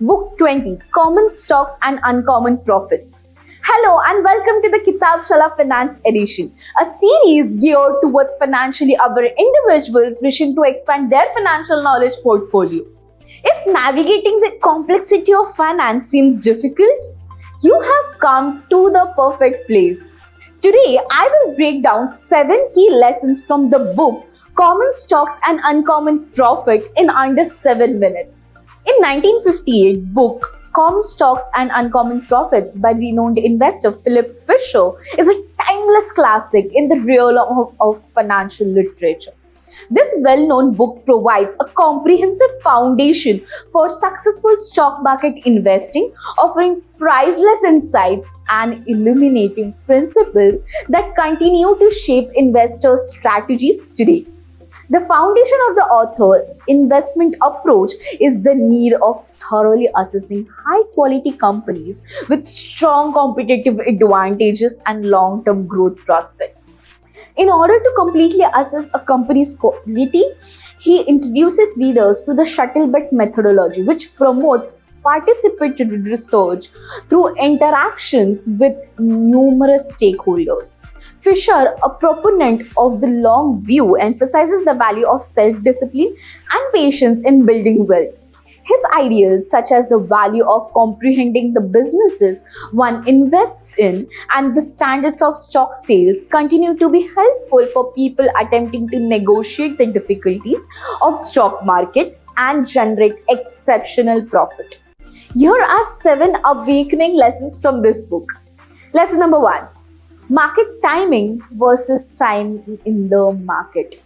Book 20, Common Stocks and Uncommon Profits. Hello and welcome to the Kitab Chala Finance Edition, a series geared towards financially aware individuals wishing to expand their financial knowledge portfolio. If navigating the complexity of finance seems difficult, you have come to the perfect place. Today, I will break down 7 key lessons from the book Common Stocks and Uncommon Profit in under 7 minutes. In 1958, book Common Stocks and Uncommon Profits by renowned investor Philip Fisher is a timeless classic in the realm of financial literature. This well-known book provides a comprehensive foundation for successful stock market investing, offering priceless insights and illuminating principles that continue to shape investors' strategies today. The foundation of the author's investment approach is the need of thoroughly assessing high-quality companies with strong competitive advantages and long-term growth prospects. In order to completely assess a company's quality, he introduces readers to the Shuttlebird methodology, which promotes participatory research through interactions with numerous stakeholders. Fisher, a proponent of the long view, emphasizes the value of self-discipline and patience in building wealth. His ideals, such as the value of comprehending the businesses one invests in and the standards of stock sales, continue to be helpful for people attempting to negotiate the difficulties of stock market and generate exceptional profit. Here are 7 awakening lessons from this book. Lesson number 1. Market timing versus time in the market.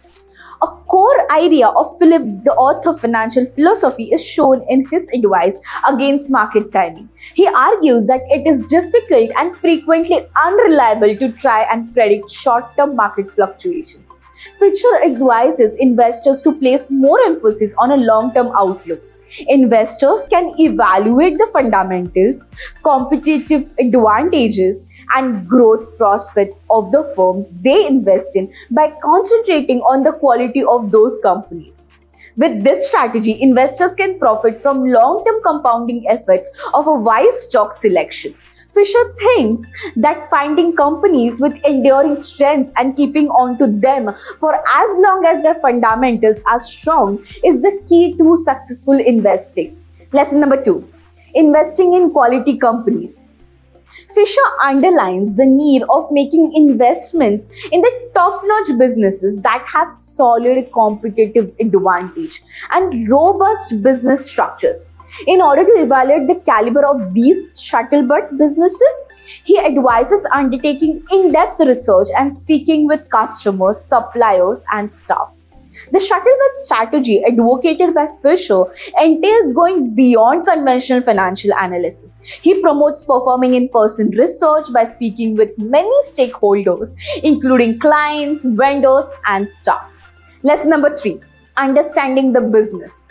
A core idea of Philip, the author of financial philosophy, is shown in his advice against market timing. He argues that it is difficult and frequently unreliable to try and predict short-term market fluctuations. Fisher advises investors to place more emphasis on a long-term outlook. Investors can evaluate the fundamentals, competitive advantages, and growth prospects of the firms they invest in by concentrating on the quality of those companies. With this strategy, investors can profit from long-term compounding effects of a wise stock selection. Fisher thinks that finding companies with enduring strengths and keeping on to them for as long as their fundamentals are strong is the key to successful investing. Lesson number 2. Investing in quality companies. Fisher underlines the need of making investments in the top-notch businesses that have solid competitive advantage and robust business structures. In order to evaluate the caliber of these Shuttlebird businesses, he advises undertaking in-depth research and speaking with customers, suppliers, and staff. The Shuttlebird strategy advocated by Fisher entails going beyond conventional financial analysis. He promotes performing in-person research by speaking with many stakeholders, including clients, vendors, and staff. Lesson number 3. Understanding the business.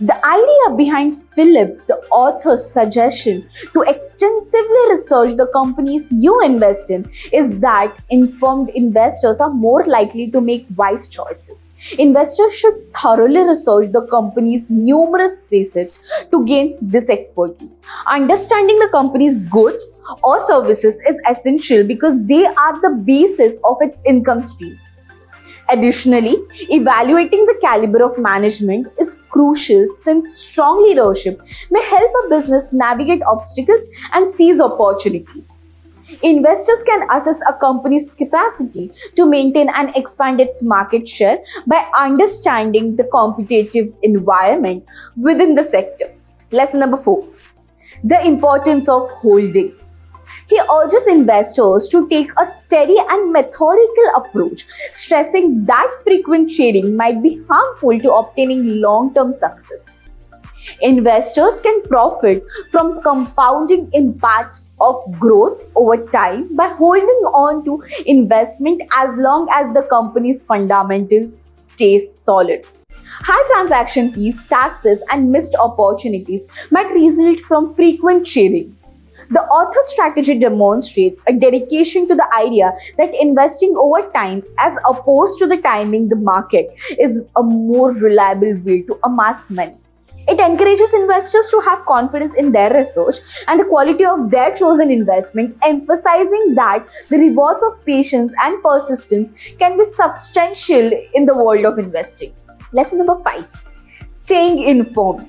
The idea behind Philip, the author's suggestion to extensively research the companies you invest in is that informed investors are more likely to make wise choices. Investors should thoroughly research the company's numerous facets to gain this expertise. Understanding the company's goods or services is essential because they are the basis of its income streams. Additionally, evaluating the caliber of management is crucial since strong leadership may help a business navigate obstacles and seize opportunities. Investors can assess a company's capacity to maintain and expand its market share by understanding the competitive environment within the sector. Lesson number 4. The importance of holding. He urges investors to take a steady and methodical approach, stressing that frequent trading might be harmful to obtaining long-term success. Investors can profit from compounding impacts of growth over time by holding on to investment as long as the company's fundamentals stay solid. High transaction fees, taxes, and missed opportunities might result from frequent trading. The author's strategy demonstrates a dedication to the idea that investing over time, as opposed to the timing the market, is a more reliable way to amass money. It encourages investors to have confidence in their research and the quality of their chosen investment, emphasizing that the rewards of patience and persistence can be substantial in the world of investing. Lesson number 5: staying informed.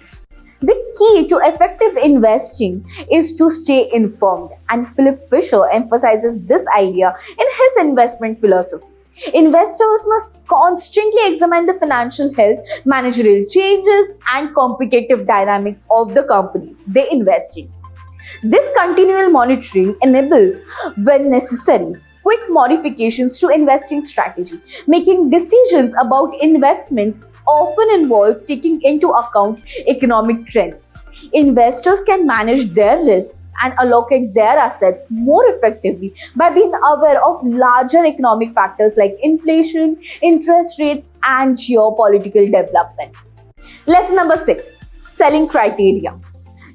The key to effective investing is to stay informed, and Philip Fisher emphasizes this idea in his investment philosophy. Investors must constantly examine the financial health, managerial changes, and competitive dynamics of the companies they invest in. This continual monitoring enables, when necessary, quick modifications to investing strategy. Making decisions about investments often involves taking into account economic trends. Investors can manage their risks and allocate their assets more effectively by being aware of larger economic factors like inflation, interest rates, and geopolitical developments. Lesson number 6: selling criteria.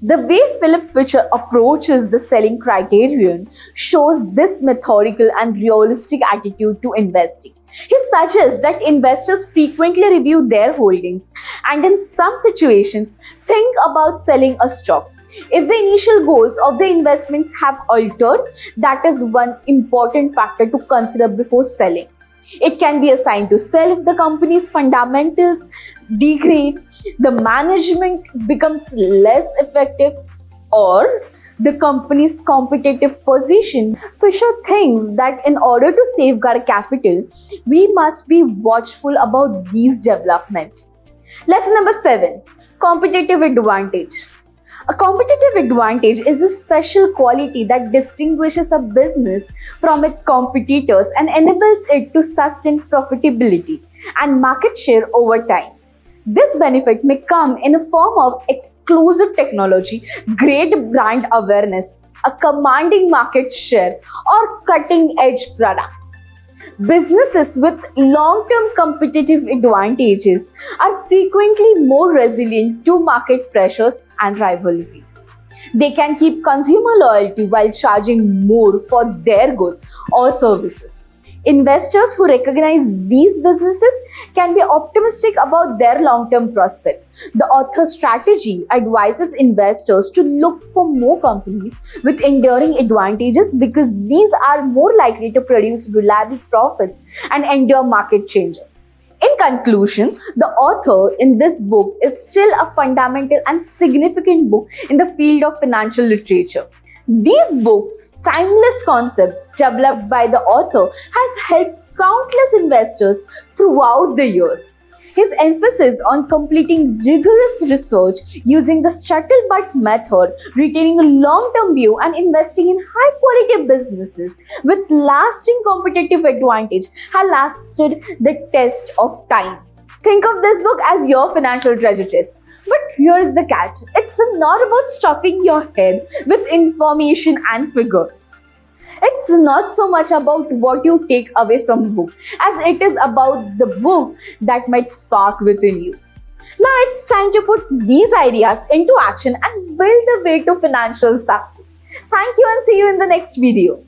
The way Philip Fisher approaches the selling criterion shows this methodical and realistic attitude to investing. He suggests that investors frequently review their holdings and, in some situations, think about selling a stock. If the initial goals of the investments have altered, that is one important factor to consider before selling. It can be a sign to sell if the company's fundamentals degrade, the management becomes less effective, or the company's competitive position. Fisher thinks that in order to safeguard capital, we must be watchful about these developments. Lesson number 7: competitive advantage. A competitive advantage is a special quality that distinguishes a business from its competitors and enables it to sustain profitability and market share over time. This benefit may come in a form of exclusive technology, great brand awareness, a commanding market share, or cutting-edge products. Businesses with long-term competitive advantages are frequently more resilient to market pressures and rivalry. They can keep consumer loyalty while charging more for their goods or services. Investors who recognize these businesses can be optimistic about their long-term prospects. The author's strategy advises investors to look for more companies with enduring advantages because these are more likely to produce reliable profits and endure market changes. In conclusion, the author in this book is still a fundamental and significant book in the field of financial literature. These books' timeless concepts developed by the author have helped countless investors throughout the years. His emphasis on completing rigorous research using the scuttlebutt method, retaining a long-term view, and investing in high-quality businesses with lasting competitive advantage has lasted the test of time. Think of this book as your financial treasure chest. But here's the catch: it's not about stuffing your head with information and figures. It's not so much about what you take away from the book as it is about the book that might spark within you. Now it's time to put these ideas into action and build the way to financial success. Thank you and see you in the next video.